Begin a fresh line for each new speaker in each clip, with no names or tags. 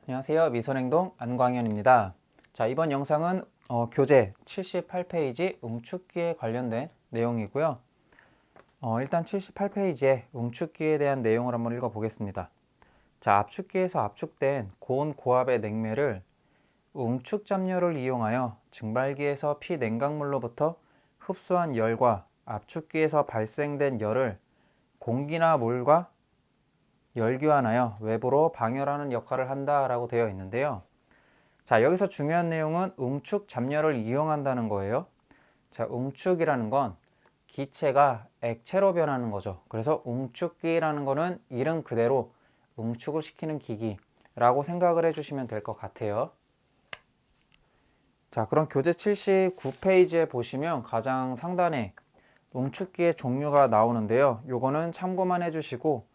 안녕하세요. 미손행동 안광현입니다. 자, 이번 영상은 교재 78페이지 응축기에 관련된 내용이고요. 일단 78페이지에 응축기에 대한 내용을 한번 읽어보겠습니다. 자, 압축기에서 압축된 고온 고압의 냉매를 응축 담요를 이용하여 증발기에서 피냉각물로부터 흡수한 열과 압축기에서 발생된 열을 공기나 물과 열교환하여 외부로 방열하는 역할을 한다라고 되어 있는데요. 자, 여기서 중요한 내용은 응축 잡열을 이용한다는 거예요. 자, 응축이라는 건 기체가 액체로 변하는 거죠. 그래서 응축기라는 거는 이름 그대로 응축을 시키는 기기라고 생각을 해주시면 될 것 같아요. 자, 그럼 교재 79페이지에 보시면 가장 상단에 응축기의 종류가 나오는데요. 요거는 참고만 해주시고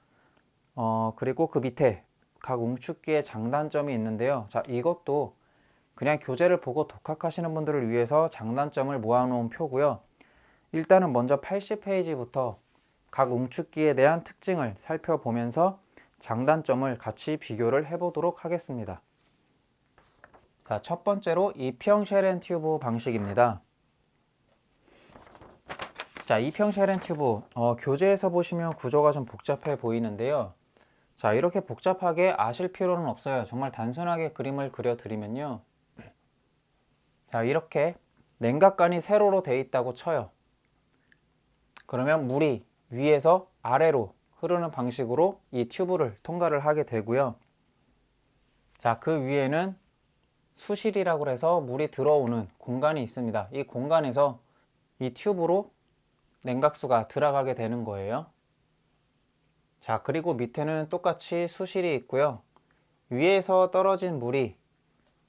그리고 그 밑에 각 응축기의 장단점이 있는데요. 자, 이것도 그냥 교재를 보고 독학하시는 분들을 위해서 장단점을 모아놓은 표고요. 일단은 먼저 80페이지부터 각 응축기에 대한 특징을 살펴보면서 장단점을 같이 비교를 해보도록 하겠습니다. 자, 첫 번째로 이평 쉘 앤 튜브 방식입니다. 자, 이평 쉘 앤 튜브 교재에서 보시면 구조가 좀 복잡해 보이는데요. 자, 이렇게 복잡하게 아실 필요는 없어요. 정말 단순하게 그림을 그려드리면요. 자, 이렇게 냉각관이 세로로 되어 있다고 쳐요. 그러면 물이 위에서 아래로 흐르는 방식으로 이 튜브를 통과를 하게 되고요. 자, 그 위에는 수실이라고 해서 물이 들어오는 공간이 있습니다. 이 공간에서 이 튜브로 냉각수가 들어가게 되는 거예요. 자, 그리고 밑에는 똑같이 수실이 있고요. 위에서 떨어진 물이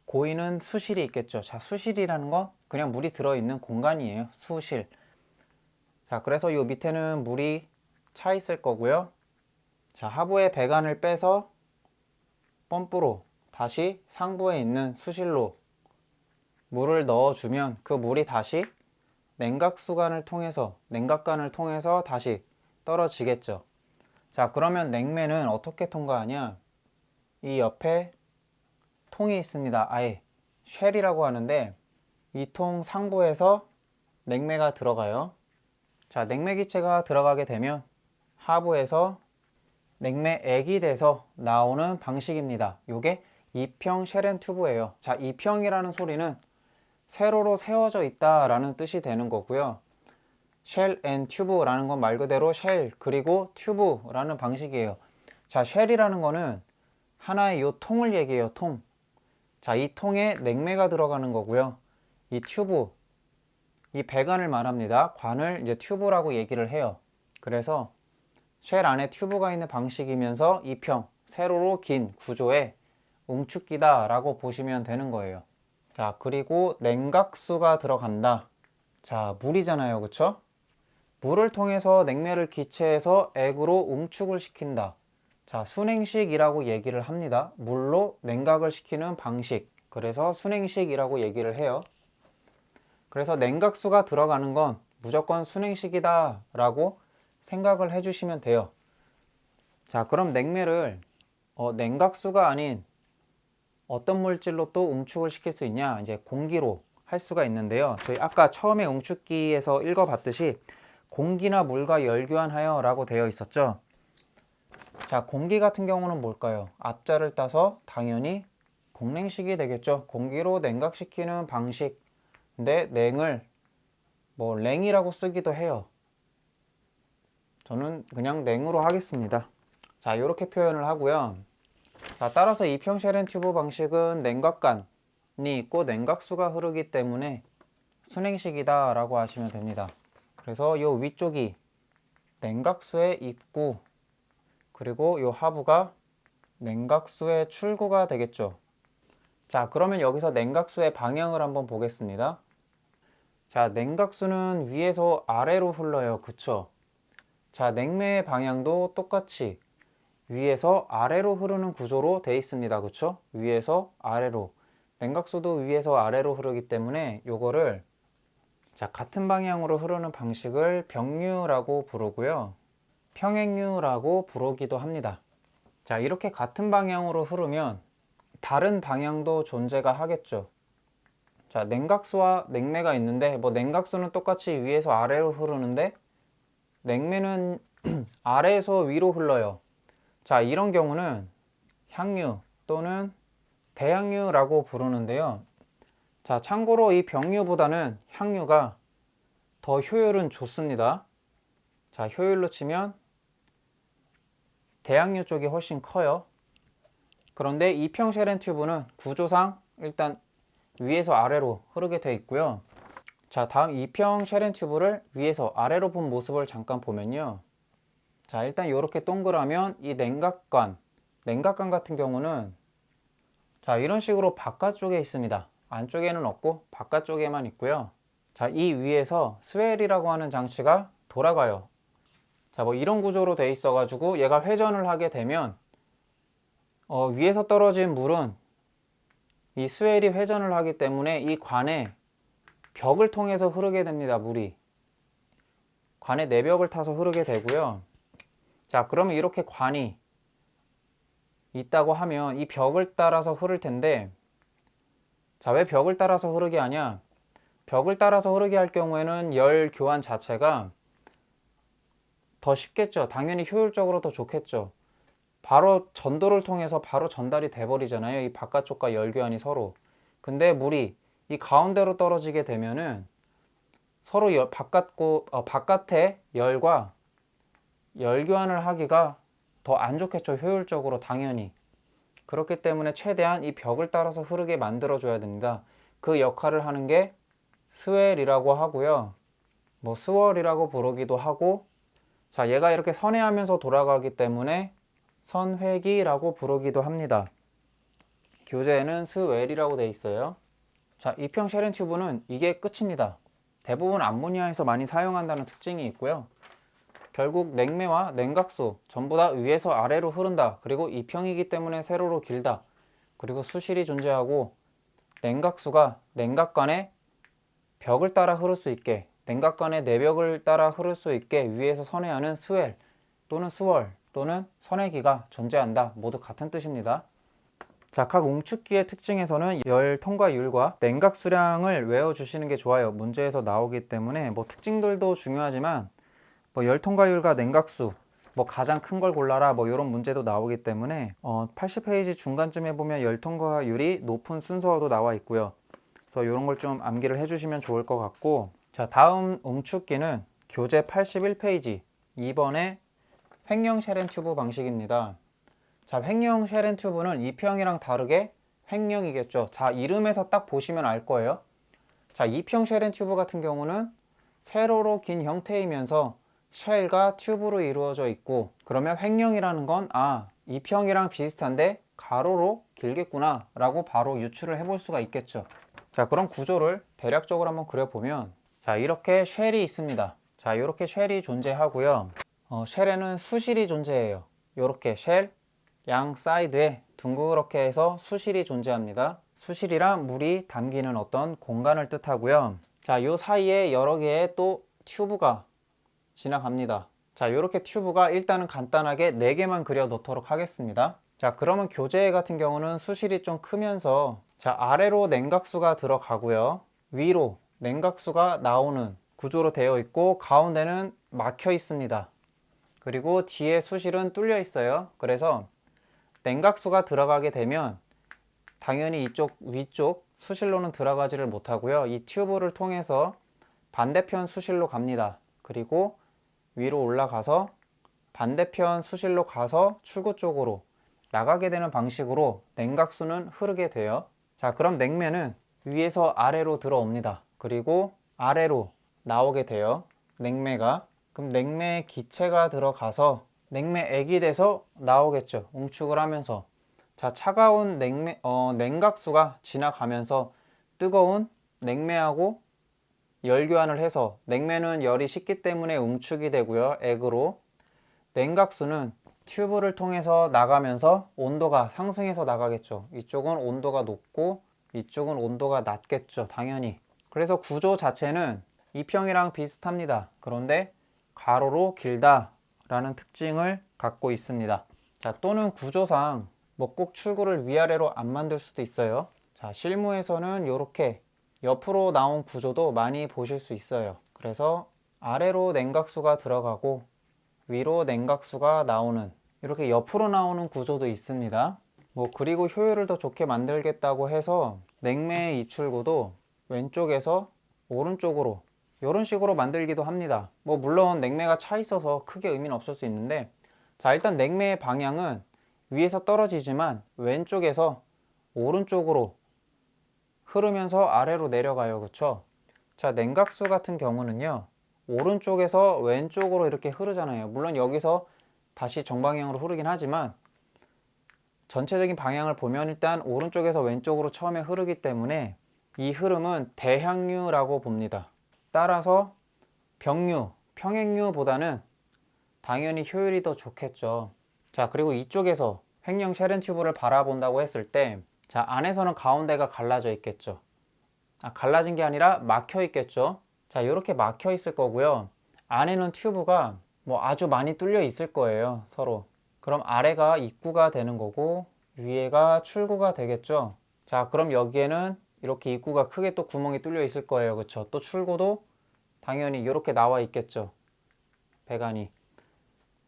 고이는 수실이 있겠죠. 자, 수실이라는 건 그냥 물이 들어있는 공간이에요. 수실. 자, 그래서 이 밑에는 물이 차 있을 거고요. 자, 하부의 배관을 빼서 펌프로 다시 상부에 있는 수실로 물을 넣어주면 그 물이 다시 냉각관을 통해서 다시 떨어지겠죠. 자, 그러면 냉매는 어떻게 통과하냐? 이 옆에 통이 있습니다. 아예 쉘이라고 하는데 이 통 상부에서 냉매가 들어가요. 자, 냉매 기체가 들어가게 되면 하부에서 냉매액이 돼서 나오는 방식입니다. 요게 이평 쉘 앤 튜브예요. 자, 이평이라는 소리는 세로로 세워져 있다라는 뜻이 되는 거고요. 쉘 앤 튜브라는 건 말 그대로 쉘 그리고 튜브라는 방식이에요. 자, 쉘이라는 거는 하나의 요 통을 얘기해요. 통. 자, 이 통에 냉매가 들어가는 거고요. 이 튜브, 이 배관을 말합니다. 관을 이제 튜브라고 얘기를 해요. 그래서 쉘 안에 튜브가 있는 방식이면서 이평, 세로로 긴 구조의 응축기다 라고 보시면 되는 거예요. 자, 그리고 냉각수가 들어간다. 자, 물이잖아요. 그쵸? 물을 통해서 냉매를 기체해서 액으로 응축을 시킨다. 자, 순행식이라고 얘기를 합니다. 물로 냉각을 시키는 방식. 그래서 순행식이라고 얘기를 해요. 그래서 냉각수가 들어가는 건 무조건 순행식이다 라고 생각을 해주시면 돼요. 자, 그럼 냉매를 냉각수가 아닌 어떤 물질로 또 응축을 시킬 수 있냐? 이제 공기로 할 수가 있는데요. 저희 아까 처음에 응축기에서 읽어봤듯이 공기나 물과 열교환하여 라고 되어 있었죠. 자, 공기 같은 경우는 뭘까요? 앞자를 따서 당연히 공냉식이 되겠죠. 공기로 냉각시키는 방식. 근데 냉을 뭐 냉이라고 쓰기도 해요. 저는 그냥 냉으로 하겠습니다. 자, 이렇게 표현을 하고요. 자, 따라서 이평 쉘 앤 튜브 방식은 냉각관이 있고 냉각수가 흐르기 때문에 순행식이다 라고 하시면 됩니다. 그래서 이 위쪽이 냉각수의 입구, 그리고 이 하부가 냉각수의 출구가 되겠죠. 자, 그러면 여기서 냉각수의 방향을 한번 보겠습니다. 자, 냉각수는 위에서 아래로 흘러요. 그쵸? 자, 냉매의 방향도 똑같이 위에서 아래로 흐르는 구조로 되어 있습니다. 그쵸? 위에서 아래로. 냉각수도 위에서 아래로 흐르기 때문에 요거를 자, 같은 방향으로 흐르는 방식을 병류라고 부르고요. 평행류라고 부르기도 합니다. 자, 이렇게 같은 방향으로 흐르면 다른 방향도 존재가 하겠죠. 자, 냉각수와 냉매가 있는데 뭐 냉각수는 똑같이 위에서 아래로 흐르는데 냉매는 아래에서 위로 흘러요. 자, 이런 경우는 향유 또는 대향유라고 부르는데요. 자, 참고로 이 병유보다는 향유가 더 효율은 좋습니다. 자, 효율로 치면 대향유 쪽이 훨씬 커요. 그런데 이평 쉘앤 튜브는 구조상 일단 위에서 아래로 흐르게 되어 있고요. 자, 다음 이평 쉘앤 튜브를 위에서 아래로 본 모습을 잠깐 보면요. 자, 일단 이렇게 동그라면 이 냉각관 같은 경우는 자, 이런 식으로 바깥쪽에 있습니다. 안쪽에는 없고 바깥쪽에만 있고요. 자, 이 위에서 스웰이라고 하는 장치가 돌아가요. 자, 뭐 이런 구조로 돼 있어 가지고 얘가 회전을 하게 되면 위에서 떨어진 물은 이 스웰이 회전을 하기 때문에 이 관에 벽을 통해서 흐르게 됩니다. 물이 관의 내벽을 타서 흐르게 되고요. 자, 그러면 이렇게 관이 있다고 하면 이 벽을 따라서 흐를 텐데, 자, 왜 벽을 따라서 흐르게 하냐? 벽을 따라서 흐르게 할 경우에는 열 교환 자체가 더 쉽겠죠. 당연히 효율적으로 더 좋겠죠. 바로 전도를 통해서 바로 전달이 돼 버리잖아요. 이 바깥쪽과 열 교환이 서로. 근데 물이 이 가운데로 떨어지게 되면은 서로 바깥의 열과 열 교환을 하기가 더 안 좋겠죠. 효율적으로 당연히. 그렇기 때문에 최대한 이 벽을 따라서 흐르게 만들어 줘야 됩니다. 그 역할을 하는 게 스웰이라고 하고요. 뭐 스월이라고 부르기도 하고, 자, 얘가 이렇게 선회하면서 돌아가기 때문에 선회기라고 부르기도 합니다. 교재에는 스웰이라고 되어 있어요. 자, 이평 쉘앤 튜브는 이게 끝입니다. 대부분 암모니아에서 많이 사용한다는 특징이 있고요. 결국 냉매와 냉각수 전부 다 위에서 아래로 흐른다. 그리고 이평이기 때문에 세로로 길다. 그리고 수실이 존재하고 냉각수가 냉각관의 벽을 따라 흐를 수 있게, 냉각관의 내벽을 따라 흐를 수 있게 위에서 선회하는 스웰 또는 스월 또는 선회기가 존재한다. 모두 같은 뜻입니다. 자, 각 웅축기의 특징에서는 열 통과율과 냉각 수량을 외워주시는 게 좋아요. 문제에서 나오기 때문에 뭐 특징들도 중요하지만 뭐 열 통과율과 냉각수 뭐 가장 큰 걸 골라라 뭐 이런 문제도 나오기 때문에 80페이지 중간쯤에 보면 열 통과율이 높은 순서도 나와 있고요. 그래서 이런 걸 좀 암기를 해주시면 좋을 것 같고, 자, 다음 웅축기는 교재 81페이지 2번의 횡령 쉘앤 튜브 방식입니다. 자, 횡령 쉘앤 튜브는 이평이랑 다르게 횡령이겠죠. 자, 이름에서 딱 보시면 알 거예요. 자, 이평 쉘앤 튜브 같은 경우는 세로로 긴 형태이면서 쉘과 튜브로 이루어져 있고, 그러면 횡령이라는 건 이평이랑 비슷한데 가로로 길겠구나 라고 바로 유추를 해볼 수가 있겠죠. 자, 그럼 구조를 대략적으로 한번 그려보면, 자, 이렇게 쉘이 있습니다. 자, 이렇게 쉘이 존재하고요. 쉘에는 수실이 존재해요. 이렇게 쉘 양 사이드에 둥그렇게 해서 수실이 존재합니다. 수실이란 물이 담기는 어떤 공간을 뜻하고요. 자, 요 사이에 여러 개의 또 튜브가 지나갑니다. 자, 이렇게 튜브가 일단은 간단하게 4개만 그려 놓도록 하겠습니다. 자, 그러면 교재 같은 경우는 수실이 좀 크면서, 자, 아래로 냉각수가 들어가고요. 위로 냉각수가 나오는 구조로 되어 있고, 가운데는 막혀 있습니다. 그리고 뒤에 수실은 뚫려 있어요. 그래서 냉각수가 들어가게 되면 당연히 이쪽 위쪽 수실로는 들어가지를 못하고요. 이 튜브를 통해서 반대편 수실로 갑니다. 그리고 위로 올라가서 반대편 수실로 가서 출구 쪽으로 나가게 되는 방식으로 냉각수는 흐르게 돼요. 자, 그럼 냉매는 위에서 아래로 들어옵니다. 그리고 아래로 나오게 돼요. 냉매가. 그럼 냉매 기체가 들어가서 냉매액이 돼서 나오겠죠. 웅축을 하면서. 자, 차가운 냉각수가 지나가면서 뜨거운 냉매하고 열 교환을 해서, 냉매는 열이 식기 때문에 웅축이 되고요. 액으로. 냉각수는 튜브를 통해서 나가면서 온도가 상승해서 나가겠죠. 이쪽은 온도가 높고 이쪽은 온도가 낮겠죠. 당연히. 그래서 구조 자체는 이평이랑 비슷합니다. 그런데 가로로 길다 라는 특징을 갖고 있습니다. 자, 또는 구조상 뭐 꼭 출구를 위아래로 안 만들 수도 있어요. 자, 실무에서는 이렇게 옆으로 나온 구조도 많이 보실 수 있어요. 그래서 아래로 냉각수가 들어가고 위로 냉각수가 나오는, 이렇게 옆으로 나오는 구조도 있습니다. 뭐 그리고 효율을 더 좋게 만들겠다고 해서 냉매 입출구도 왼쪽에서 오른쪽으로 이런 식으로 만들기도 합니다. 뭐 물론 냉매가 차 있어서 크게 의미는 없을 수 있는데, 자, 일단 냉매의 방향은 위에서 떨어지지만 왼쪽에서 오른쪽으로 흐르면서 아래로 내려가요. 그쵸? 자, 냉각수 같은 경우는요, 오른쪽에서 왼쪽으로 이렇게 흐르잖아요. 물론 여기서 다시 정방향으로 흐르긴 하지만 전체적인 방향을 보면 일단 오른쪽에서 왼쪽으로 처음에 흐르기 때문에 이 흐름은 대향류라고 봅니다. 따라서 병류, 평행류보다는 당연히 효율이 더 좋겠죠. 자, 그리고 이쪽에서 횡령 쉐렌 튜브를 바라본다고 했을 때, 자, 안에서는 가운데가 갈라져 있겠죠. 갈라진 게 아니라 막혀 있겠죠. 자, 이렇게 막혀 있을 거고요. 안에는 튜브가 뭐 아주 많이 뚫려 있을 거예요, 서로. 그럼 아래가 입구가 되는 거고 위에가 출구가 되겠죠. 자, 그럼 여기에는 이렇게 입구가 크게 또 구멍이 뚫려 있을 거예요. 그쵸? 또 출구도 당연히 이렇게 나와 있겠죠. 배관이.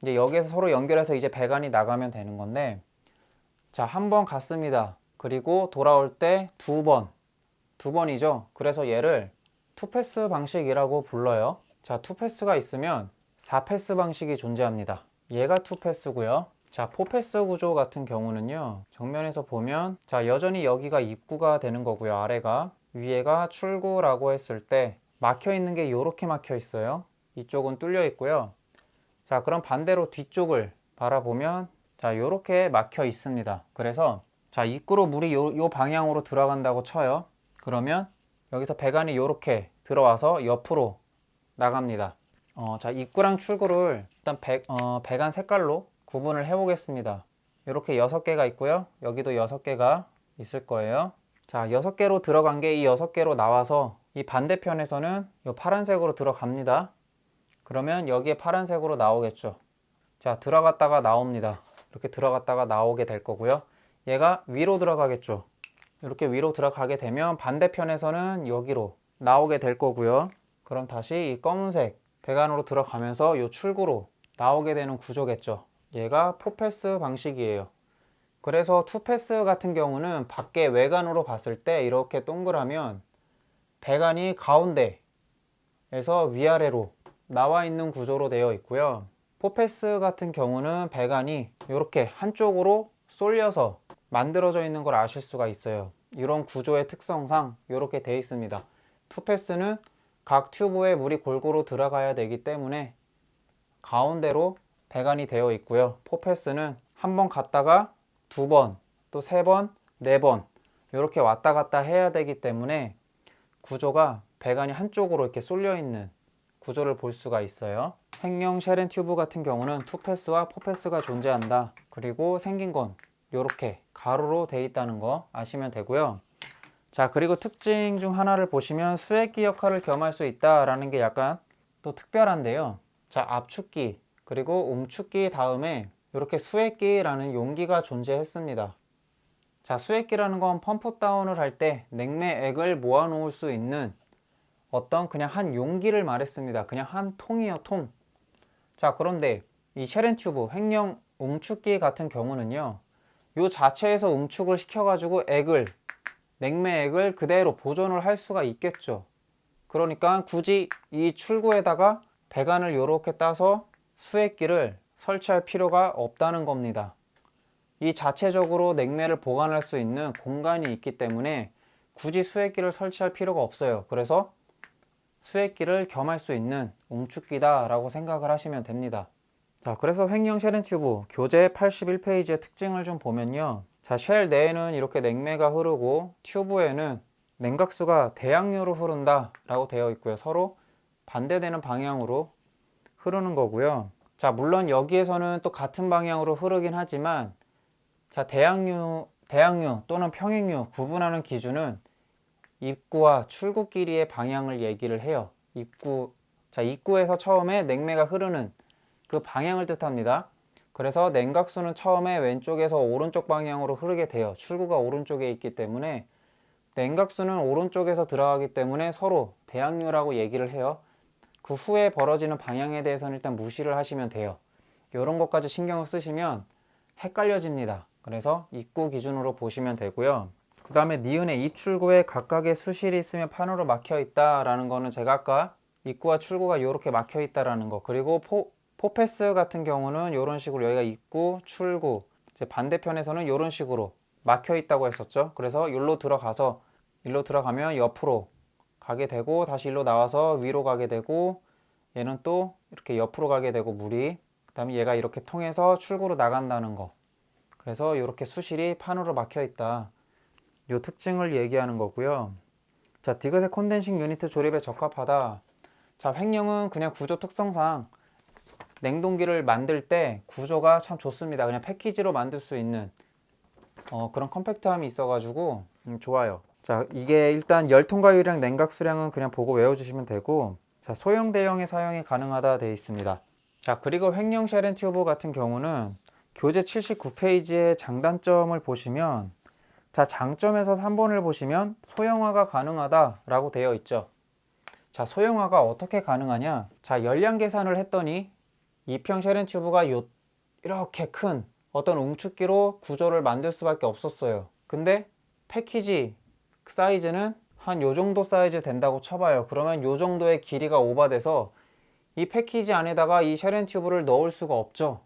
이제 여기에서 서로 연결해서 이제 배관이 나가면 되는 건데, 자, 한 번 갔습니다. 그리고 돌아올 때 두 번이죠. 그래서 얘를 투패스 방식이라고 불러요. 자, 투패스가 있으면 4패스 방식이 존재합니다. 얘가 투패스고요. 자, 4패스 구조 같은 경우는요, 정면에서 보면, 자, 여전히 여기가 입구가 되는 거고요. 아래가. 위에가 출구라고 했을 때 막혀 있는 게 이렇게 막혀 있어요. 이쪽은 뚫려 있고요. 자, 그럼 반대로 뒤쪽을 바라보면, 자, 이렇게 막혀 있습니다. 그래서 자, 입구로 물이 요 방향으로 들어간다고 쳐요. 그러면 여기서 배관이 이렇게 들어와서 옆으로 나갑니다. 자, 입구랑 출구를 일단 배관 색깔로 구분을 해 보겠습니다. 이렇게 6개가 있고요. 여기도 6개가 있을 거예요. 자, 6개로 들어간 게 이 6개로 나와서 이 반대편에서는 이 파란색으로 들어갑니다. 그러면 여기에 파란색으로 나오겠죠. 자, 들어갔다가 나옵니다. 이렇게 들어갔다가 나오게 될 거고요. 얘가 위로 들어가겠죠. 이렇게 위로 들어가게 되면 반대편에서는 여기로 나오게 될 거고요. 그럼 다시 이 검은색 배관으로 들어가면서 이 출구로 나오게 되는 구조겠죠. 얘가 4패스 방식이에요. 그래서 2패스 같은 경우는 밖에 외관으로 봤을 때 이렇게 동그라면 배관이 가운데에서 위아래로 나와 있는 구조로 되어 있고요. 4패스 같은 경우는 배관이 이렇게 한쪽으로 쏠려서 만들어져 있는 걸 아실 수가 있어요. 이런 구조의 특성상 이렇게 되어 있습니다. 2패스는 각 튜브에 물이 골고루 들어가야 되기 때문에 가운데로 배관이 되어 있고요. 4패스는 한 번 갔다가 두 번, 또 세 번, 네 번 이렇게 왔다 갔다 해야 되기 때문에 구조가 배관이 한쪽으로 이렇게 쏠려 있는 구조를 볼 수가 있어요. 횡령 쉐렌 튜브 같은 경우는 2패스와 4패스가 존재한다. 그리고 생긴 건 이렇게 가로로 돼 있다는 거 아시면 되고요. 자, 그리고 특징 중 하나를 보시면 수액기 역할을 겸할 수 있다라는 게 약간 또 특별한데요. 자, 압축기 그리고 움축기 다음에 이렇게 수액기라는 용기가 존재했습니다. 자, 수액기라는 건 펌프 다운을 할 때 냉매액을 모아 놓을 수 있는 어떤 그냥 한 용기를 말했습니다. 그냥 한 통이요, 통. 자, 그런데 이 쉐렌 튜브 횡령 움축기 같은 경우는요, 요 자체에서 움축을 시켜가지고 냉매액을 그대로 보존을 할 수가 있겠죠. 그러니까 굳이 이 출구에다가 배관을 이렇게 따서 수액기를 설치할 필요가 없다는 겁니다. 이 자체적으로 냉매를 보관할 수 있는 공간이 있기 때문에 굳이 수액기를 설치할 필요가 없어요. 그래서 수액기를 겸할 수 있는 움축기다 라고 생각을 하시면 됩니다. 자, 그래서 횡령 쉐렌 튜브 교재 81페이지의 특징을 좀 보면요. 자, 쉘 내에는 이렇게 냉매가 흐르고 튜브에는 냉각수가 대양류로 흐른다 라고 되어 있고요. 서로 반대되는 방향으로 흐르는 거고요. 자, 물론 여기에서는 또 같은 방향으로 흐르긴 하지만, 자, 대양류 또는 평행류 구분하는 기준은 입구와 출구 길이의 방향을 얘기를 해요. 입구에서 처음에 냉매가 흐르는 그 방향을 뜻합니다. 그래서 냉각수는 처음에 왼쪽에서 오른쪽 방향으로 흐르게 돼요. 출구가 오른쪽에 있기 때문에 냉각수는 오른쪽에서 들어가기 때문에 서로 대항류라고 얘기를 해요. 그 후에 벌어지는 방향에 대해서는 일단 무시를 하시면 돼요. 이런 것까지 신경을 쓰시면 헷갈려집니다. 그래서 입구 기준으로 보시면 되고요. 그 다음에 니은의 입출구에 각각의 수실이 있으면 판으로 막혀 있다라는 거는 제가 아까 입구와 출구가 이렇게 막혀 있다라는 거, 그리고 포패스 같은 경우는 이런 식으로 여기가 입구, 출구, 이제 반대편에서는 이런 식으로 막혀 있다고 했었죠. 그래서 일로 들어가면 옆으로 가게 되고, 다시 일로 나와서 위로 가게 되고, 얘는 또 이렇게 옆으로 가게 되고 물이, 그 다음에 얘가 이렇게 통해서 출구로 나간다는 거. 그래서 이렇게 수실이 판으로 막혀 있다, 이 특징을 얘기하는 거고요. 자, 디귿의 콘덴싱 유니트 조립에 적합하다. 자, 횡령은 그냥 구조 특성상 냉동기를 만들 때 구조가 참 좋습니다. 그냥 패키지로 만들 수 있는 그런 컴팩트함이 있어가지고 좋아요. 자, 이게 일단 열 통과율이랑 냉각 수량은 그냥 보고 외워주시면 되고, 자, 소형 대형의 사용이 가능하다 되어 있습니다. 자, 그리고 횡령 쉘앤 튜브 같은 경우는 교재 79페이지의 장단점을 보시면, 자, 장점에서 3번을 보시면 소형화가 가능하다라고 되어 있죠. 자, 소형화가 어떻게 가능하냐? 자, 열량 계산을 했더니 이평 쉘앤 튜브가 이렇게 큰 어떤 웅축기로 구조를 만들 수밖에 없었어요. 근데 패키지 사이즈는 한 요 정도 사이즈 된다고 쳐봐요. 그러면 요 정도의 길이가 오버돼서 이 패키지 안에다가 이 쉘앤 튜브를 넣을 수가 없죠.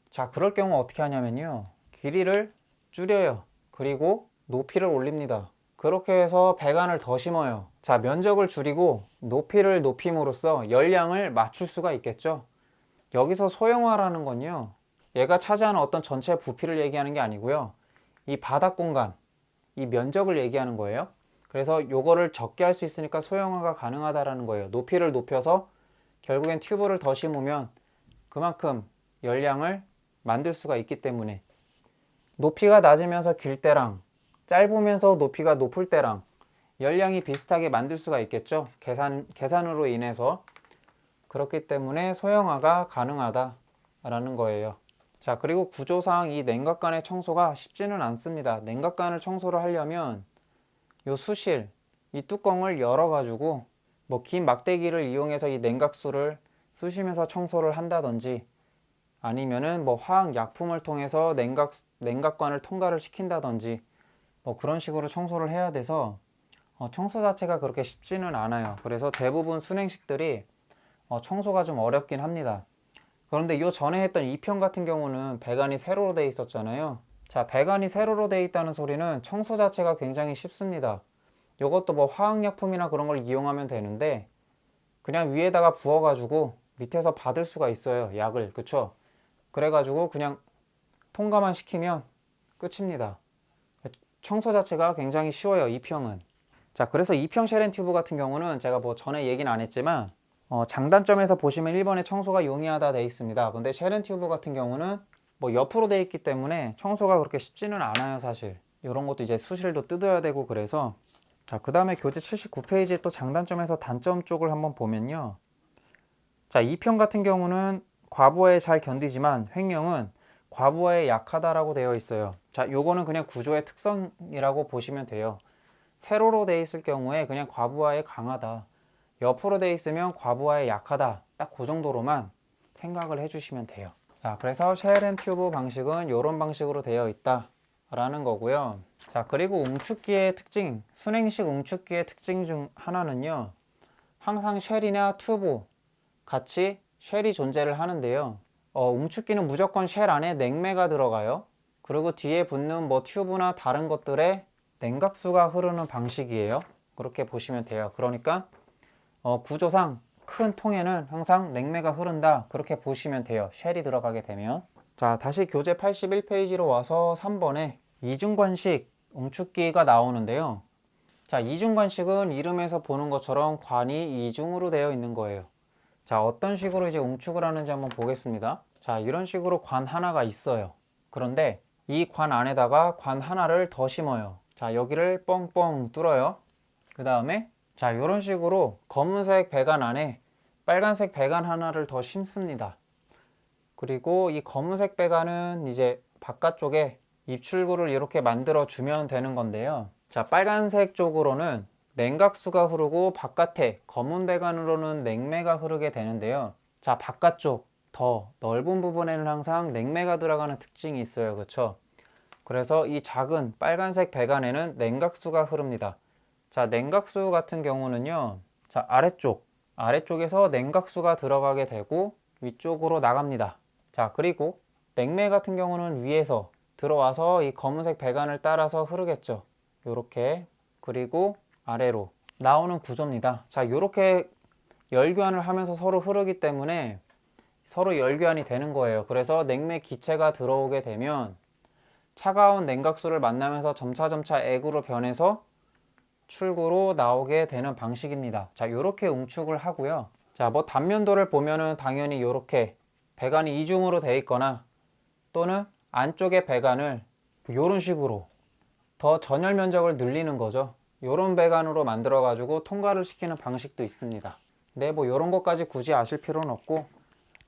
자, 그럴 경우 어떻게 하냐면요, 길이를 줄여요. 그리고 높이를 올립니다. 그렇게 해서 배관을 더 심어요. 자, 면적을 줄이고 높이를 높임으로써 열량을 맞출 수가 있겠죠. 여기서 소형화라는 건요, 얘가 차지하는 어떤 전체 부피를 얘기하는 게 아니고요, 이 바닥 공간, 이 면적을 얘기하는 거예요. 그래서 요거를 적게 할 수 있으니까 소형화가 가능하다라는 거예요. 높이를 높여서 결국엔 튜브를 더 심으면 그만큼 열량을 만들 수가 있기 때문에, 높이가 낮으면서 길 때랑 짧으면서 높이가 높을 때랑 열량이 비슷하게 만들 수가 있겠죠. 계산으로 인해서. 그렇기 때문에 소형화가 가능하다라는 거예요. 자, 그리고 구조상 이 냉각관의 청소가 쉽지는 않습니다. 냉각관을 청소를 하려면 요 수실, 이 뚜껑을 열어가지고 뭐 긴 막대기를 이용해서 이 냉각수를 쑤시면서 청소를 한다든지, 아니면은 뭐 화학 약품을 통해서 냉각관을 통과를 시킨다든지, 뭐 그런 식으로 청소를 해야 돼서 청소 자체가 그렇게 쉽지는 않아요. 그래서 대부분 순행식들이 청소가 좀 어렵긴 합니다. 그런데 요 전에 했던 2편 같은 경우는 배관이 세로로 되어 있었잖아요. 자, 배관이 세로로 되어 있다는 소리는 청소 자체가 굉장히 쉽습니다. 요것도 뭐 화학약품이나 그런 걸 이용하면 되는데, 그냥 위에다가 부어가지고 밑에서 받을 수가 있어요, 약을. 그쵸? 그래가지고 그냥 통과만 시키면 끝입니다. 청소 자체가 굉장히 쉬워요, 2평은. 자, 그래서 2평 쉘앤 튜브 같은 경우는 제가 뭐 전에 얘기는 안 했지만 장단점에서 보시면 1번에 청소가 용이하다 돼 있습니다. 근데 쉘앤 튜브 같은 경우는 뭐 옆으로 돼 있기 때문에 청소가 그렇게 쉽지는 않아요, 사실. 이런 것도 이제 수실도 뜯어야 되고 그래서. 자, 그 다음에 교재 79페이지에 또 장단점에서 단점 쪽을 한번 보면요, 자, 2편 같은 경우는 과부하에 잘 견디지만 횡령은 과부하에 약하다라고 되어 있어요. 자, 요거는 그냥 구조의 특성이라고 보시면 돼요. 세로로 되어 있을 경우에 그냥 과부하에 강하다, 옆으로 되어 있으면 과부하에 약하다, 딱 그 정도로만 생각을 해주시면 돼요. 자, 그래서 쉘앤 튜브 방식은 이런 방식으로 되어 있다 라는 거고요. 자, 그리고 웅축기의 특징, 순행식 웅축기의 특징 중 하나는요, 항상 쉘이나 튜브 같이 쉘이 존재를 하는데요, 웅축기는 무조건 쉘 안에 냉매가 들어가요. 그리고 뒤에 붙는 뭐 튜브나 다른 것들에 냉각수가 흐르는 방식이에요. 그렇게 보시면 돼요. 그러니까 구조상 큰 통에는 항상 냉매가 흐른다, 그렇게 보시면 돼요, 쉘이 들어가게 되면. 자, 다시 교재 81페이지로 와서 3번에 이중관식 웅축기가 나오는데요. 자, 이중관식은 이름에서 보는 것처럼 관이 이중으로 되어 있는 거예요. 자, 어떤 식으로 이제 웅축을 하는지 한번 보겠습니다. 자, 이런 식으로 관 하나가 있어요. 그런데 이 관 안에다가 관 하나를 더 심어요. 자, 여기를 뻥뻥 뚫어요. 그 다음에 자, 이런 식으로 검은색 배관 안에 빨간색 배관 하나를 더 심습니다. 그리고 이 검은색 배관은 이제 바깥쪽에 입출구를 이렇게 만들어 주면 되는 건데요. 자, 빨간색 쪽으로는 냉각수가 흐르고 바깥에 검은 배관으로는 냉매가 흐르게 되는데요. 자, 바깥쪽 더 넓은 부분에는 항상 냉매가 들어가는 특징이 있어요. 그렇죠? 그래서 이 작은 빨간색 배관에는 냉각수가 흐릅니다. 자, 냉각수 같은 경우는요. 자, 아래쪽에서 냉각수가 들어가게 되고 위쪽으로 나갑니다. 자, 그리고 냉매 같은 경우는 위에서 들어와서 이 검은색 배관을 따라서 흐르겠죠. 요렇게. 그리고 아래로 나오는 구조입니다. 자, 요렇게 열교환을 하면서 서로 흐르기 때문에 서로 열교환이 되는 거예요. 그래서 냉매 기체가 들어오게 되면 차가운 냉각수를 만나면서 점차점차 액으로 변해서 출구로 나오게 되는 방식입니다. 자, 요렇게 응축을 하고요. 자, 뭐 단면도를 보면은 당연히 요렇게 배관이 이중으로 되어 있거나 또는 안쪽에 배관을 요런 식으로 더 전열 면적을 늘리는 거죠. 요런 배관으로 만들어 가지고 통과를 시키는 방식도 있습니다. 근데 뭐 요런 것까지 굳이 아실 필요는 없고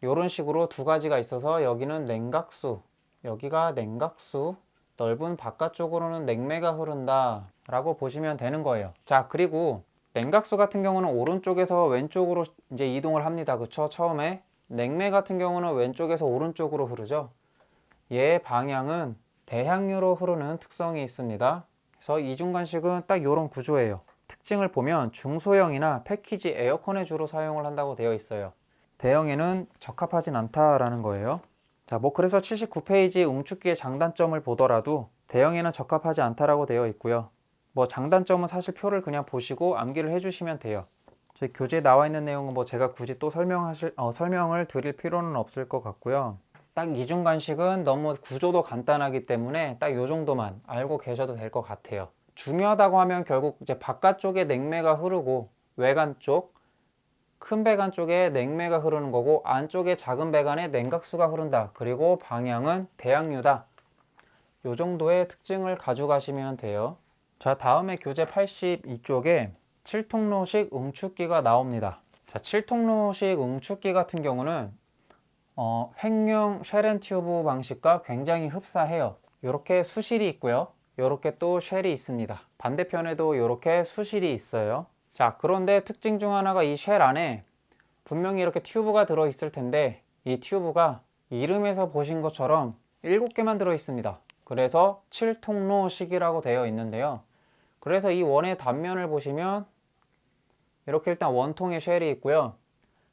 요런 식으로 두 가지가 있어서 여기는 냉각수, 여기가 냉각수, 넓은 바깥쪽으로는 냉매가 흐른다 라고 보시면 되는 거예요. 자, 그리고 냉각수 같은 경우는 오른쪽에서 왼쪽으로 이제 이동을 합니다. 그쵸? 처음에 냉매 같은 경우는 왼쪽에서 오른쪽으로 흐르죠. 얘 방향은 대향유로 흐르는 특성이 있습니다. 그래서 이중관식은 딱 이런 구조예요. 특징을 보면 중소형이나 패키지 에어컨에 주로 사용을 한다고 되어 있어요. 대형에는 적합하진 않다라는 거예요. 자, 뭐 그래서 79페이지 응축기의 장단점을 보더라도 대형에는 적합하지 않다라고 되어 있고요. 뭐 장단점은 사실 표를 그냥 보시고 암기를 해주시면 돼요. 제 교재에 나와 있는 내용은 뭐 제가 굳이 또 설명을 드릴 필요는 없을 것 같고요. 딱 이중관식은 너무 구조도 간단하기 때문에 딱 요 정도만 알고 계셔도 될 것 같아요. 중요하다고 하면 결국 이제 바깥쪽에 냉매가 흐르고 외관 쪽, 큰 배관 쪽에 냉매가 흐르는 거고 안쪽에 작은 배관에 냉각수가 흐른다. 그리고 방향은 대향유다. 요 정도의 특징을 가져가시면 돼요. 자, 다음에 교재 82쪽에 7통로식 응축기가 나옵니다. 자, 7통로식 응축기 같은 경우는 횡령 쉘 튜브 방식과 굉장히 흡사해요. 이렇게 수실이 있고요. 이렇게 또 쉘이 있습니다. 반대편에도 이렇게 수실이 있어요. 자, 그런데 특징 중 하나가 이 쉘 안에 분명히 이렇게 튜브가 들어 있을 텐데 이 튜브가 이름에서 보신 것처럼 7개만 들어 있습니다. 그래서 7통로식이라고 되어 있는데요. 그래서 이 원의 단면을 보시면 이렇게 일단 원통의 쉘이 있고요.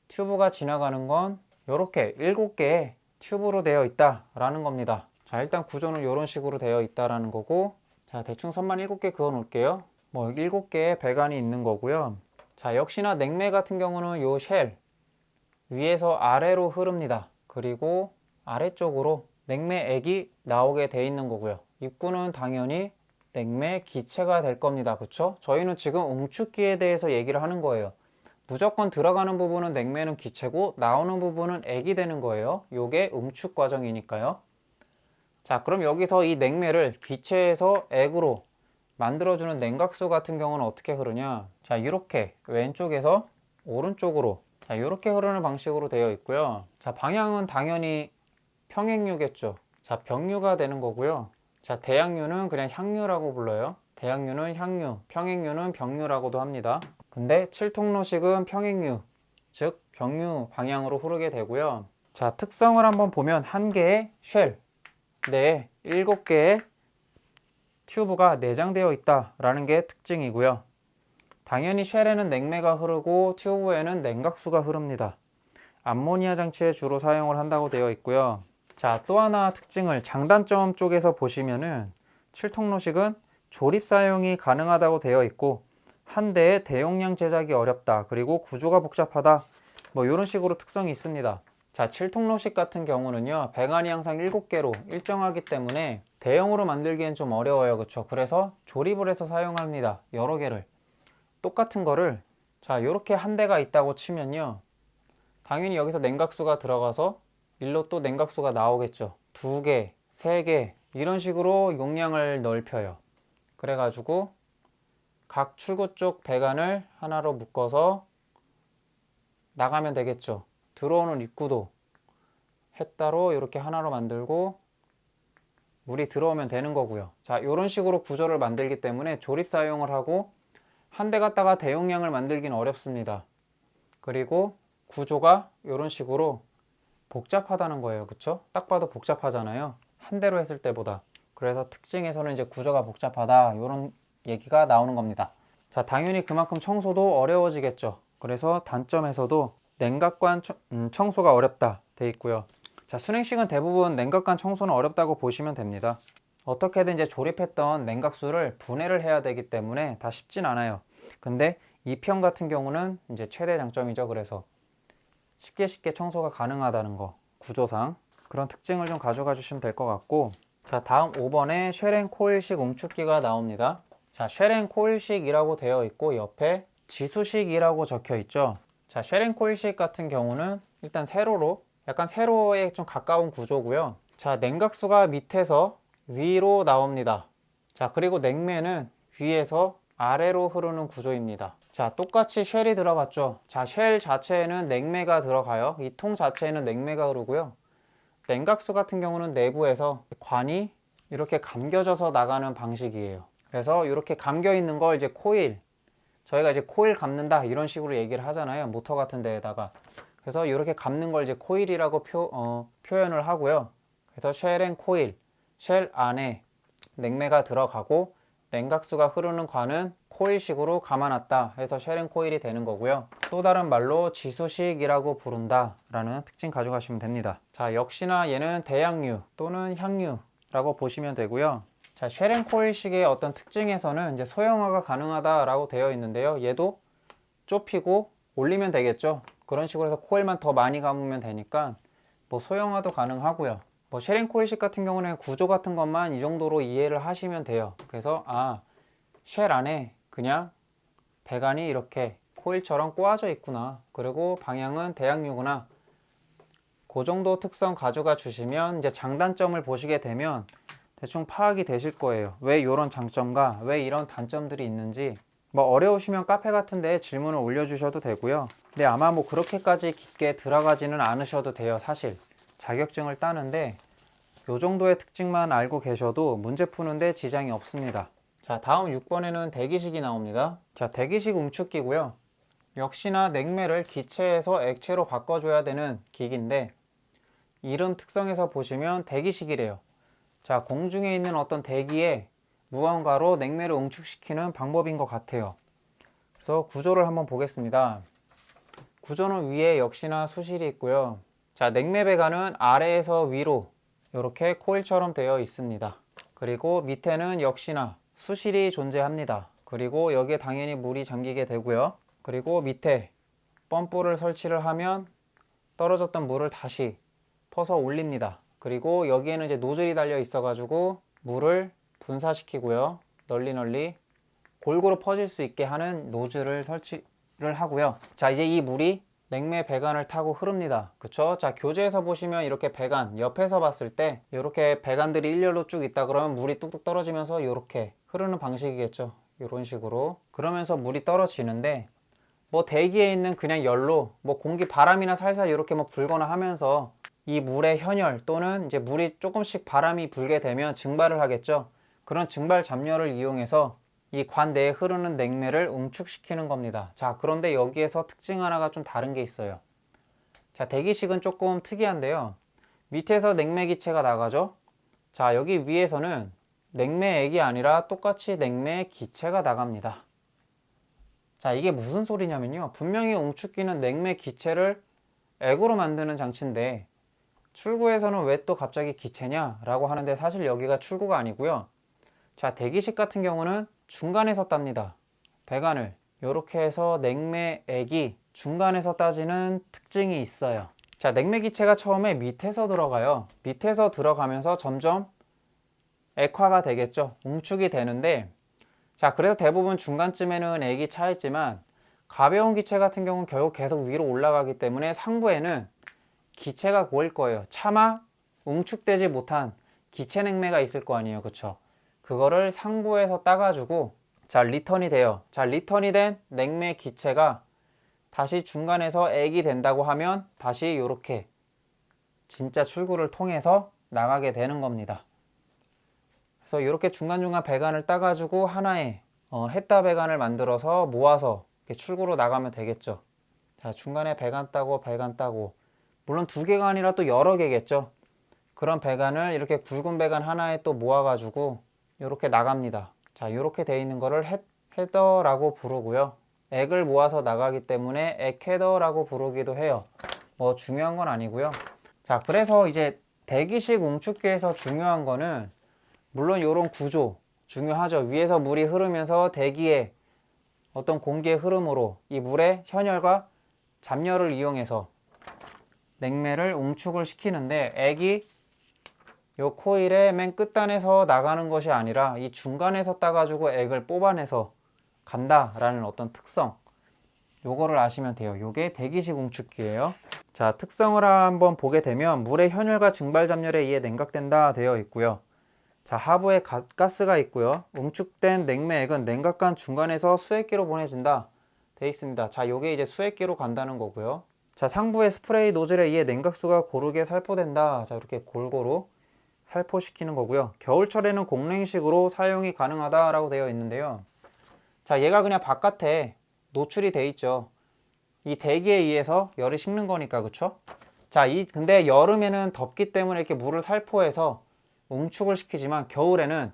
튜브가 지나가는 건 이렇게 7개의 튜브로 되어 있다라는 겁니다. 자, 일단 구조는 이런 식으로 되어 있다라는 거고, 자, 대충 선만 7개 그어 놓을게요. 뭐 7개의 배관이 있는 거고요. 자, 역시나 냉매 같은 경우는 요 쉘 위에서 아래로 흐릅니다. 그리고 아래쪽으로 냉매액이 나오게 돼 있는 거고요. 입구는 당연히 냉매 기체가 될 겁니다. 그쵸? 저희는 지금 응축기에 대해서 얘기를 하는 거예요. 무조건 들어가는 부분은 냉매는 기체고 나오는 부분은 액이 되는 거예요. 요게 응축 과정이니까요. 자, 그럼 여기서 이 냉매를 기체에서 액으로 만들어주는 냉각수 같은 경우는 어떻게 흐르냐? 자, 이렇게 왼쪽에서 오른쪽으로 자, 이렇게 흐르는 방식으로 되어 있고요. 자, 방향은 당연히 평행유겠죠. 자, 병유가 되는 거고요. 자, 대향유는 그냥 향유라고 불러요. 대향유는 향유, 평행유는 병유라고도 합니다. 근데 7통로식은 평행유, 즉 병유 방향으로 흐르게 되고요. 자, 특성을 한번 보면 한 개의 쉘 내에 7개의 튜브가 내장되어 있다라는 게 특징이고요. 당연히 쉘에는 냉매가 흐르고 튜브에는 냉각수가 흐릅니다. 암모니아 장치에 주로 사용을 한다고 되어 있고요. 자, 또 하나 특징을 장단점 쪽에서 보시면은 7통로식은 조립 사용이 가능하다고 되어 있고 한 대에 대용량 제작이 어렵다. 그리고 구조가 복잡하다. 뭐 이런 식으로 특성이 있습니다. 자, 7통로식 같은 경우는요. 배관이 항상 7개로 일정하기 때문에 대형으로 만들기엔 좀 어려워요. 그렇죠? 그래서 조립을 해서 사용합니다. 여러 개를. 똑같은 거를 자, 요렇게 한 대가 있다고 치면요. 당연히 여기서 냉각수가 들어가서 일로 또 냉각수가 나오겠죠. 2개, 3개 이런 식으로 용량을 넓혀요. 그래가지고 각 출구 쪽 배관을 하나로 묶어서 나가면 되겠죠. 들어오는 입구도 햇 따로 이렇게 하나로 만들고 물이 들어오면 되는 거고요. 자, 이런 식으로 구조를 만들기 때문에 조립 사용을 하고 한 대 갖다가 대용량을 만들기는 어렵습니다. 그리고 구조가 이런 식으로 복잡하다는 거예요. 그쵸? 딱 봐도 복잡하잖아요. 한 대로 했을 때보다. 그래서 특징에서는 이제 구조가 복잡하다, 이런 얘기가 나오는 겁니다. 자, 당연히 그만큼 청소도 어려워지겠죠. 그래서 단점에서도 냉각관 청소가 어렵다 돼 있고요. 자, 순행식은 대부분 냉각관 청소는 어렵다고 보시면 됩니다. 어떻게든 이제 조립했던 냉각수를 분해를 해야 되기 때문에 다 쉽진 않아요. 근데 이 편 같은 경우는 이제 최대 장점이죠. 그래서 쉽게 청소가 가능하다는 거, 구조상 그런 특징을 좀 가져가 주시면 될 것 같고, 자, 다음 5번에 쉐렌 코일식 응축기가 나옵니다. 자, 쉐렌 코일식이라고 되어 있고 옆에 지수식이라고 적혀 있죠. 자, 쉐렌 코일식 같은 경우는 일단 세로로, 약간 세로에 좀 가까운 구조고요. 자, 냉각수가 밑에서 위로 나옵니다. 자, 그리고 냉매는 위에서 아래로 흐르는 구조입니다. 자, 똑같이 쉘이 들어갔죠. 자, 쉘 자체에는 냉매가 들어가요. 이 통 자체에는 냉매가 흐르고요. 냉각수 같은 경우는 내부에서 관이 이렇게 감겨져서 나가는 방식이에요. 그래서 이렇게 감겨 있는 걸 이제 코일, 저희가 이제 코일 감는다 이런 식으로 얘기를 하잖아요. 모터 같은 데에다가. 그래서 이렇게 감는 걸 이제 코일이라고 표현을 하고요. 그래서 쉘앤 코일, 쉘 안에 냉매가 들어가고 냉각수가 흐르는 관은 코일식으로 감아놨다 해서 쉘앤 코일이 되는 거고요. 또 다른 말로 지수식이라고 부른다 라는 특징 가져가시면 됩니다. 자, 역시나 얘는 대양류 또는 향유라고 보시면 되고요. 자, 쉘앤 코일식의 어떤 특징에서는 이제 소형화가 가능하다라고 되어 있는데요. 얘도 좁히고 올리면 되겠죠. 그런 식으로 해서 코일만 더 많이 감으면 되니까 뭐 소형화도 가능하고요. 뭐 쉐링 코일식 같은 경우는 구조 같은 것만 이 정도로 이해를 하시면 돼요. 그래서 쉘 안에 그냥 배관이 이렇게 코일처럼 꼬아져 있구나. 그리고 방향은 대양류구나. 그 정도 특성 가져가 주시면 이제 장단점을 보시게 되면 대충 파악이 되실 거예요. 왜 이런 장점과 왜 이런 단점들이 있는지. 뭐 어려우시면 카페 같은 데 질문을 올려주셔도 되고요. 근데 아마 뭐 그렇게까지 깊게 들어가지는 않으셔도 돼요. 사실 자격증을 따는데 요 정도의 특징만 알고 계셔도 문제 푸는데 지장이 없습니다. 자, 다음 6번에는 대기식이 나옵니다. 자, 대기식 응축기고요. 역시나 냉매를 기체에서 액체로 바꿔줘야 되는 기기인데 이름 특성에서 보시면 대기식이래요. 자, 공중에 있는 어떤 대기에 무언가로 냉매를 응축시키는 방법인 것 같아요. 그래서 구조를 한번 보겠습니다. 구조는 위에 역시나 수실이 있고요. 자, 냉매 배관은 아래에서 위로 이렇게 코일처럼 되어 있습니다. 그리고 밑에는 역시나 수실이 존재합니다. 그리고 여기에 당연히 물이 잠기게 되고요. 그리고 밑에 펌프를 설치를 하면 떨어졌던 물을 다시 퍼서 올립니다. 그리고 여기에는 이제 노즐이 달려 있어 가지고 물을 분사시키고요. 널리 골고루 퍼질 수 있게 하는 노즐을 설치를 하고요. 자, 이제 이 물이 냉매 배관을 타고 흐릅니다. 그쵸? 자, 교재에서 보시면 이렇게 배관 옆에서 봤을 때 이렇게 배관들이 일렬로 쭉 있다 그러면 물이 뚝뚝 떨어지면서 이렇게 흐르는 방식이겠죠. 이런 식으로 그러면서 물이 떨어지는데 뭐 대기에 있는 그냥 열로 뭐 공기 바람이나 살살 이렇게 뭐 불거나 하면서 이 물의 현열 또는 이제 물이 조금씩 바람이 불게 되면 증발을 하겠죠. 그런 증발 잡열을 이용해서 이 관 내에 흐르는 냉매를 응축시키는 겁니다. 자, 그런데 여기에서 특징 하나가 좀 다른 게 있어요. 자, 대기식은 조금 특이한데요. 밑에서 냉매 기체가 나가죠. 자, 여기 위에서는 냉매액이 아니라 똑같이 냉매 기체가 나갑니다. 자, 이게 무슨 소리냐면요. 분명히 응축기는 냉매 기체를 액으로 만드는 장치인데 출구에서는 왜 또 갑자기 기체냐? 라고 하는데 사실 여기가 출구가 아니고요. 자, 대기식 같은 경우는 중간에서 땁니다. 배관을 이렇게 해서 냉매액이 중간에서 따지는 특징이 있어요. 자, 냉매 기체가 처음에 밑에서 들어가요. 밑에서 들어가면서 점점 액화가 되겠죠. 응축이 되는데 자, 그래서 대부분 중간쯤에는 액이 차 있지만 가벼운 기체 같은 경우는 결국 계속 위로 올라가기 때문에 상부에는 기체가 고일 거예요. 차마 응축되지 못한 기체 냉매가 있을 거 아니에요. 그쵸? 그거를 상부에서 따가지고 자, 리턴이 돼요. 자, 리턴이 된 냉매 기체가 다시 중간에서 액이 된다고 하면 다시 이렇게 진짜 출구를 통해서 나가게 되는 겁니다. 그래서 이렇게 중간중간 배관을 따가지고 하나의 햇다 배관을 만들어서 모아서 이렇게 출구로 나가면 되겠죠. 자, 중간에 배관 따고 물론 두 개가 아니라 또 여러 개겠죠. 그런 배관을 이렇게 굵은 배관 하나에 또 모아가지고 이렇게 나갑니다. 자, 이렇게 돼 있는 거를 헤더라고 부르고요. 액을 모아서 나가기 때문에 액헤더라고 부르기도 해요. 뭐 중요한 건 아니고요. 자, 그래서 이제 대기식 웅축기에서 중요한 거는 물론 이런 구조 중요하죠. 위에서 물이 흐르면서 대기의 어떤 공기의 흐름으로 이 물의 현열과 잡열을 이용해서 냉매를 웅축을 시키는데, 액이 요 코일의 맨 끝단에서 나가는 것이 아니라 이 중간에서 따가지고 액을 뽑아내서 간다라는 어떤 특성, 요거를 아시면 돼요. 요게 대기식 웅축기예요. 자, 특성을 한번 보게 되면 물의 현열과 증발 잡열에 의해 냉각된다 되어 있고요. 자, 하부에 가스가 있고요. 웅축된 냉매액은 냉각관 중간에서 수액기로 보내진다 되어 있습니다. 자, 요게 이제 수액기로 간다는 거고요. 자, 상부의 스프레이 노즐에 의해 냉각수가 고르게 살포된다. 자, 이렇게 골고루 살포시키는 거고요. 겨울철에는 공냉식으로 사용이 가능하다라고 되어 있는데요. 자, 얘가 그냥 바깥에 노출이 돼 있죠. 이 대기에 의해서 열이 식는 거니까, 그쵸? 자, 근데 여름에는 덥기 때문에 이렇게 물을 살포해서 웅축을 시키지만 겨울에는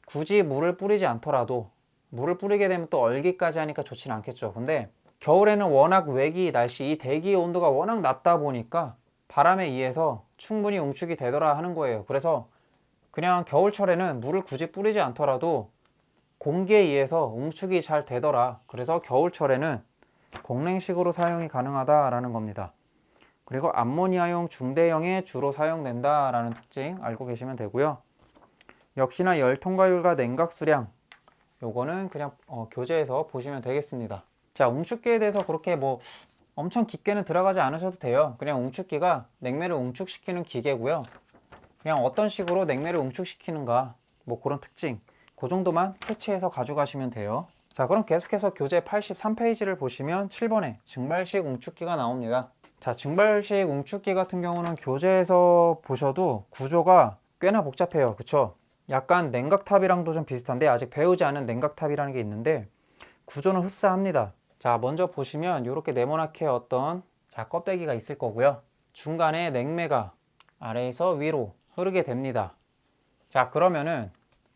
굳이 물을 뿌리지 않더라도, 물을 뿌리게 되면 또 얼기까지 하니까 좋진 않겠죠. 근데 겨울에는 워낙 날씨, 이 대기의 온도가 워낙 낮다 보니까 바람에 의해서 충분히 웅축이 되더라 하는 거예요. 그래서 그냥 겨울철에는 물을 굳이 뿌리지 않더라도 공기에 의해서 웅축이 잘 되더라. 그래서 겨울철에는 공냉식으로 사용이 가능하다라는 겁니다. 그리고 암모니아용 중대형에 주로 사용된다라는 특징 알고 계시면 되고요. 역시나 열 통과율과 냉각 수량, 요거는 그냥 교재에서 보시면 되겠습니다. 자, 웅축기에 대해서 그렇게 뭐 엄청 깊게는 들어가지 않으셔도 돼요. 그냥 웅축기가 냉매를 웅축시키는 기계고요. 그냥 어떤 식으로 냉매를 웅축시키는가, 뭐 그런 특징, 그 정도만 캐치해서 가져가시면 돼요. 자, 그럼 계속해서 교재 83페이지를 보시면 7번에 증발식 웅축기가 나옵니다. 자, 증발식 웅축기 같은 경우는 교재에서 보셔도 구조가 꽤나 복잡해요. 그쵸? 약간 냉각탑이랑도 좀 비슷한데 아직 배우지 않은 냉각탑이라는 게 있는데 구조는 흡사합니다. 자, 먼저 보시면 이렇게 네모나게 어떤 껍데기가 있을 거고요. 중간에 냉매가 아래에서 위로 흐르게 됩니다. 자, 그러면은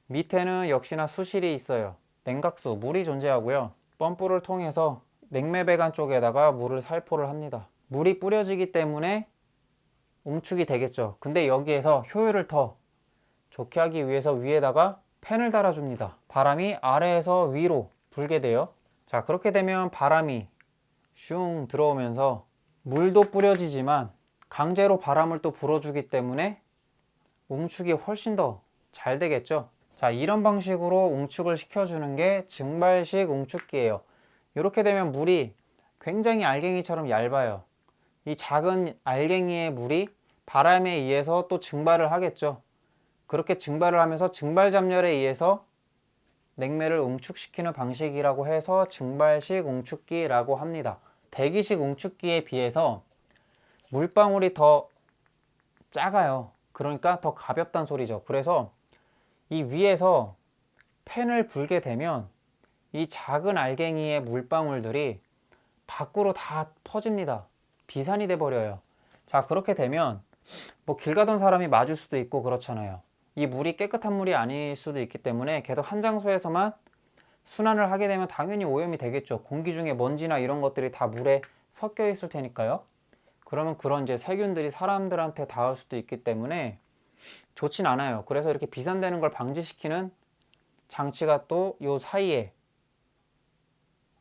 밑에는 역시나 수실이 있어요. 냉각수, 물이 존재하고요. 펌프를 통해서 냉매 배관 쪽에다가 물을 살포를 합니다. 물이 뿌려지기 때문에 웅축이 되겠죠. 근데 여기에서 효율을 더 좋게 하기 위해서 위에다가 팬을 달아줍니다. 바람이 아래에서 위로 불게 돼요. 자, 그렇게 되면 바람이 슝 들어오면서 물도 뿌려지지만 강제로 바람을 또 불어주기 때문에 웅축이 훨씬 더 잘 되겠죠. 자, 이런 방식으로 웅축을 시켜주는 게 증발식 웅축기예요. 이렇게 되면 물이 굉장히 알갱이처럼 얇아요. 이 작은 알갱이의 물이 바람에 의해서 또 증발을 하겠죠. 그렇게 증발을 하면서 증발 잡열에 의해서 냉매를 웅축시키는 방식이라고 해서 증발식 웅축기라고 합니다. 대기식 웅축기에 비해서 물방울이 더 작아요. 그러니까 더 가볍다는 소리죠. 그래서 이 위에서 팬을 불게 되면 이 작은 알갱이의 물방울들이 밖으로 다 퍼집니다. 비산이 돼 버려요. 자, 그렇게 되면 뭐 길 가던 사람이 맞을 수도 있고 그렇잖아요. 이 물이 깨끗한 물이 아닐 수도 있기 때문에 계속 한 장소에서만 순환을 하게 되면 당연히 오염이 되겠죠. 공기 중에 먼지나 이런 것들이 다 물에 섞여 있을 테니까요. 그러면 그런 이제 세균들이 사람들한테 닿을 수도 있기 때문에 좋진 않아요. 그래서 이렇게 비산되는 걸 방지시키는 장치가 또 요 사이에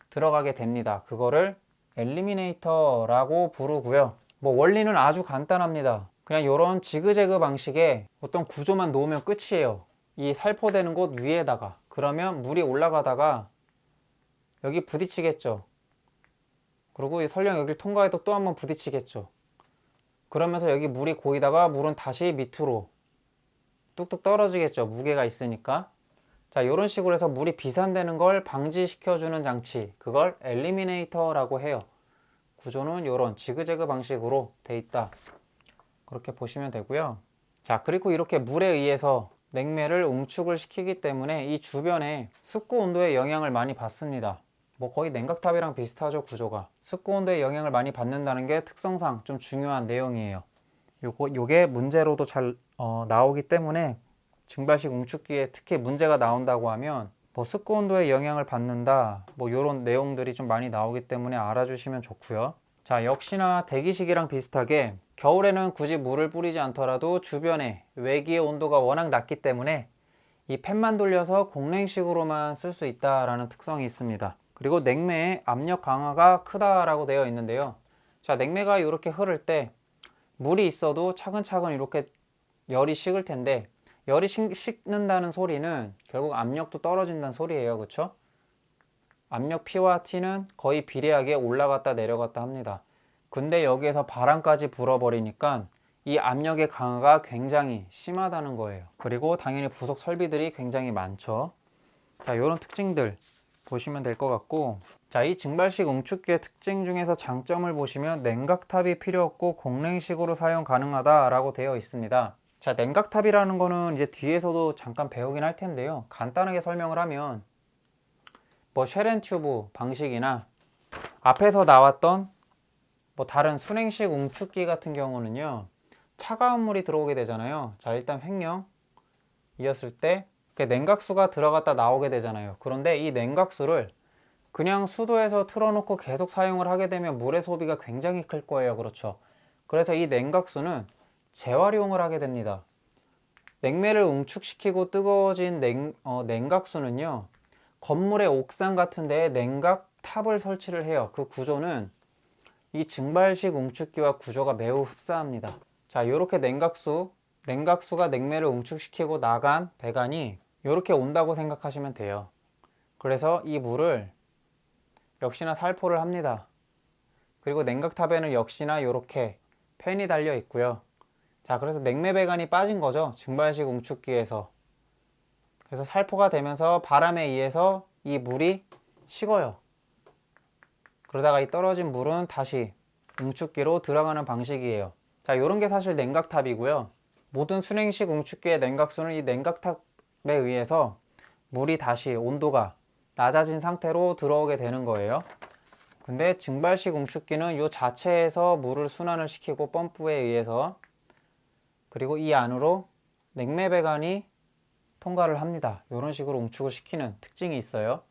들어가게 됩니다. 그거를 엘리미네이터라고 부르고요. 뭐 원리는 아주 간단합니다. 그냥 이런 지그재그 방식의 어떤 구조만 놓으면 끝이에요. 이 살포되는 곳 위에다가. 그러면 물이 올라가다가 여기 부딪히겠죠. 그리고 설령 여기를 통과해도 또 한번 부딪히겠죠. 그러면서 여기 물이 고이다가 물은 다시 밑으로 뚝뚝 떨어지겠죠. 무게가 있으니까. 자, 이런 식으로 해서 물이 비산되는 걸 방지시켜주는 장치, 그걸 엘리미네이터라고 해요. 구조는 이런 지그재그 방식으로 돼 있다. 그렇게 보시면 되고요. 자, 그리고 이렇게 물에 의해서 냉매를 응축을 시키기 때문에 이 주변에 습고 온도의 영향을 많이 받습니다. 뭐 거의 냉각탑이랑 비슷하죠, 구조가. 습고 온도의 영향을 많이 받는다는 게 특성상 좀 중요한 내용이에요. 요게 문제로도 잘 나오기 때문에 증발식 응축기에 특히 문제가 나온다고 하면 뭐 습고 온도의 영향을 받는다 뭐 이런 내용들이 좀 많이 나오기 때문에 알아주시면 좋고요. 자, 역시나 대기식이랑 비슷하게 겨울에는 굳이 물을 뿌리지 않더라도 주변에 외기의 온도가 워낙 낮기 때문에 이 팬만 돌려서 공냉식으로만 쓸 수 있다라는 특성이 있습니다. 그리고 냉매의 압력 강화가 크다라고 되어 있는데요. 자, 냉매가 이렇게 흐를 때 물이 있어도 차근차근 이렇게 열이 식을 텐데, 열이 식는다는 소리는 결국 압력도 떨어진다는 소리예요. 그쵸? 압력 P와 T는 거의 비례하게 올라갔다 내려갔다 합니다. 근데 여기에서 바람까지 불어버리니까 이 압력의 강화가 굉장히 심하다는 거예요. 그리고 당연히 부속 설비들이 굉장히 많죠. 자, 이런 특징들 보시면 될 것 같고, 자, 이 증발식 응축기의 특징 중에서 장점을 보시면 냉각탑이 필요 없고 공냉식으로 사용 가능하다라고 되어 있습니다. 자, 냉각탑이라는 거는 이제 뒤에서도 잠깐 배우긴 할 텐데요. 간단하게 설명을 하면 뭐 쉘앤튜브 방식이나 앞에서 나왔던 뭐 다른 순행식 응축기 같은 경우는요, 차가운 물이 들어오게 되잖아요. 자, 일단 횡령이었을 때 냉각수가 들어갔다 나오게 되잖아요. 그런데 이 냉각수를 그냥 수도에서 틀어놓고 계속 사용을 하게 되면 물의 소비가 굉장히 클 거예요. 그렇죠? 그래서 이 냉각수는 재활용을 하게 됩니다. 냉매를 응축시키고 뜨거워진 냉각수는요, 건물의 옥상 같은 데에 냉각탑을 설치를 해요. 그 구조는 이 증발식 응축기와 구조가 매우 흡사합니다. 자, 이렇게 냉각수가 냉매를 응축시키고 나간 배관이 이렇게 온다고 생각하시면 돼요. 그래서 이 물을 역시나 살포를 합니다. 그리고 냉각탑에는 역시나 이렇게 팬이 달려 있고요. 자, 그래서 냉매 배관이 빠진 거죠. 증발식 응축기에서. 그래서 살포가 되면서 바람에 의해서 이 물이 식어요. 그러다가 이 떨어진 물은 다시 응축기로 들어가는 방식이에요. 자, 이런 게 사실 냉각탑이고요. 모든 순행식 응축기의 냉각수는 이 냉각탑에 의해서 물이 다시 온도가 낮아진 상태로 들어오게 되는 거예요. 근데 증발식 응축기는 이 자체에서 물을 순환을 시키고 펌프에 의해서, 그리고 이 안으로 냉매 배관이 통과를 합니다. 이런 식으로 응축을 시키는 특징이 있어요.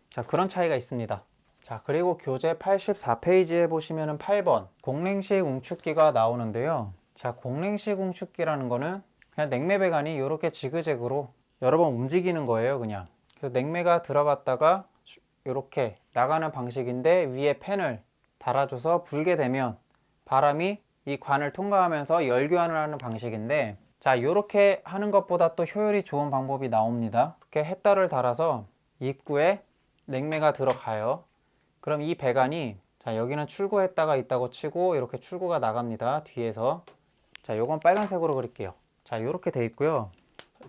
자, 그런 차이가 있습니다. 자, 그리고 교재 84페이지에 보시면은 8번 공냉식 응축기가 나오는데요. 자, 공냉식 응축기라는 거는 그냥 냉매 배관이 이렇게 지그재그로 여러 번 움직이는 거예요. 그냥. 그래서 냉매가 들어갔다가 이렇게 나가는 방식인데, 위에 팬을 달아줘서 불게 되면 바람이 이 관을 통과하면서 열교환을 하는 방식인데, 자, 이렇게 하는 것보다 또 효율이 좋은 방법이 나옵니다. 이렇게 햇달을 달아서 입구에 냉매가 들어가요. 그럼 이 배관이, 자, 여기는 출구했다가 있다고 치고 이렇게 출구가 나갑니다. 뒤에서. 자, 요건 빨간색으로 그릴게요. 자, 요렇게 돼 있고요.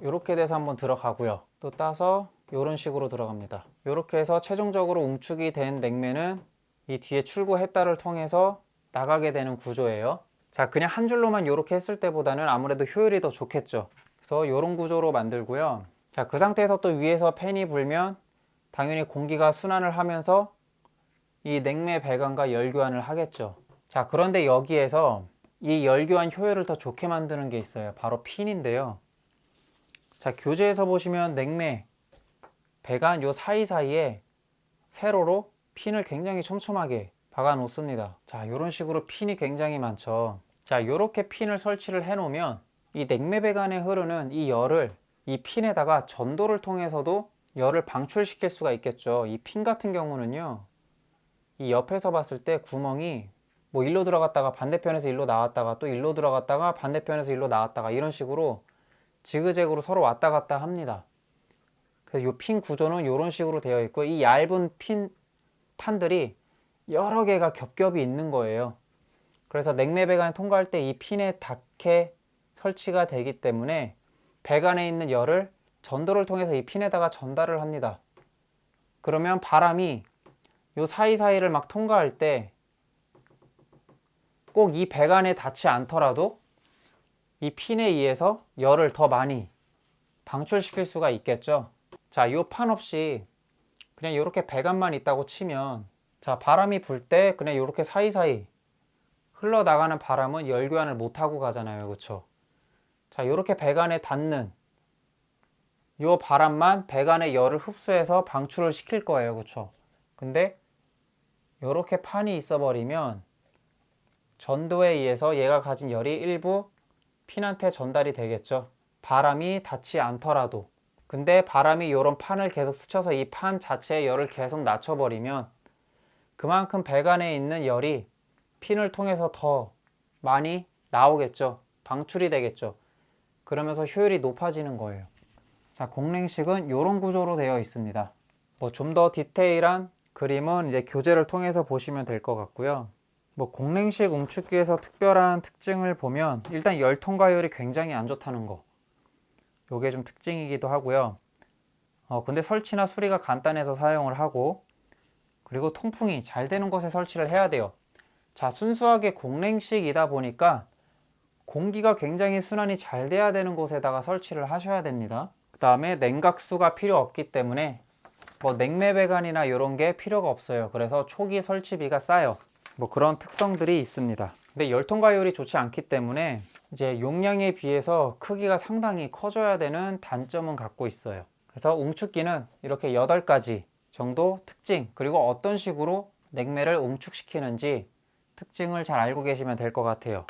요렇게 돼서 한번 들어가고요. 또 따서 요런 식으로 들어갑니다. 요렇게 해서 최종적으로 응축이 된 냉매는 이 뒤에 출구 햇달을 통해서 나가게 되는 구조예요. 자, 그냥 한 줄로만 요렇게 했을 때보다는 아무래도 효율이 더 좋겠죠. 그래서 요런 구조로 만들고요. 자, 그 상태에서 또 위에서 팬이 불면 당연히 공기가 순환을 하면서 이 냉매 배관과 열교환을 하겠죠. 자, 그런데 여기에서 이 열교환 효율을 더 좋게 만드는 게 있어요. 바로 핀인데요. 자, 교재에서 보시면 냉매 배관 요 사이사이에 세로로 핀을 굉장히 촘촘하게 박아 놓습니다. 자, 이런 식으로 핀이 굉장히 많죠. 자, 이렇게 핀을 설치를 해 놓으면 이 냉매 배관에 흐르는 이 열을 이 핀에다가 전도를 통해서도 열을 방출시킬 수가 있겠죠. 이 핀 같은 경우는요, 이 옆에서 봤을 때 구멍이 뭐 일로 들어갔다가 반대편에서 일로 나왔다가 또 일로 들어갔다가 반대편에서 일로 나왔다가 이런 식으로 지그재그로 서로 왔다 갔다 합니다. 그래서 이 핀 구조는 이런 식으로 되어 있고, 이 얇은 판들이 여러 개가 겹겹이 있는 거예요. 그래서 냉매 배관을 통과할 때 이 핀에 닿게 설치가 되기 때문에 배관에 있는 열을 전도를 통해서 이 핀에다가 전달을 합니다. 그러면 바람이 요 사이사이를 막 통과할 때 꼭 이 배관에 닿지 않더라도 이 핀에 의해서 열을 더 많이 방출시킬 수가 있겠죠. 자, 이 판 없이 그냥 이렇게 배관만 있다고 치면, 자, 바람이 불 때 그냥 이렇게 사이사이 흘러나가는 바람은 열 교환을 못하고 가잖아요. 그쵸? 자, 이렇게 배관에 닿는 이 바람만 배관의 열을 흡수해서 방출을 시킬 거예요. 그쵸? 근데 이렇게 판이 있어 버리면 전도에 의해서 얘가 가진 열이 일부 핀한테 전달이 되겠죠. 바람이 닿지 않더라도. 근데 바람이 이런 판을 계속 스쳐서 이 판 자체의 열을 계속 낮춰버리면 그만큼 배관에 있는 열이 핀을 통해서 더 많이 나오겠죠. 방출이 되겠죠. 그러면서 효율이 높아지는 거예요. 자, 공랭식은 이런 구조로 되어 있습니다. 뭐 좀 더 디테일한 그림은 이제 교재를 통해서 보시면 될 것 같고요. 뭐 공랭식 웅축기에서 특별한 특징을 보면 일단 열 통과율이 굉장히 안 좋다는 거. 요게 좀 특징이기도 하고요. 근데 설치나 수리가 간단해서 사용을 하고, 그리고 통풍이 잘 되는 곳에 설치를 해야 돼요. 자, 순수하게 공랭식이다 보니까 공기가 굉장히 순환이 잘 돼야 되는 곳에다가 설치를 하셔야 됩니다. 그 다음에 냉각수가 필요 없기 때문에 뭐 냉매 배관이나 이런 게 필요가 없어요. 그래서 초기 설치비가 싸요. 뭐 그런 특성들이 있습니다. 근데 열 통과율이 좋지 않기 때문에 이제 용량에 비해서 크기가 상당히 커져야 되는 단점은 갖고 있어요. 그래서 웅축기는 이렇게 8가지 정도 특징, 그리고 어떤 식으로 냉매를 웅축시키는지 특징을 잘 알고 계시면 될 것 같아요.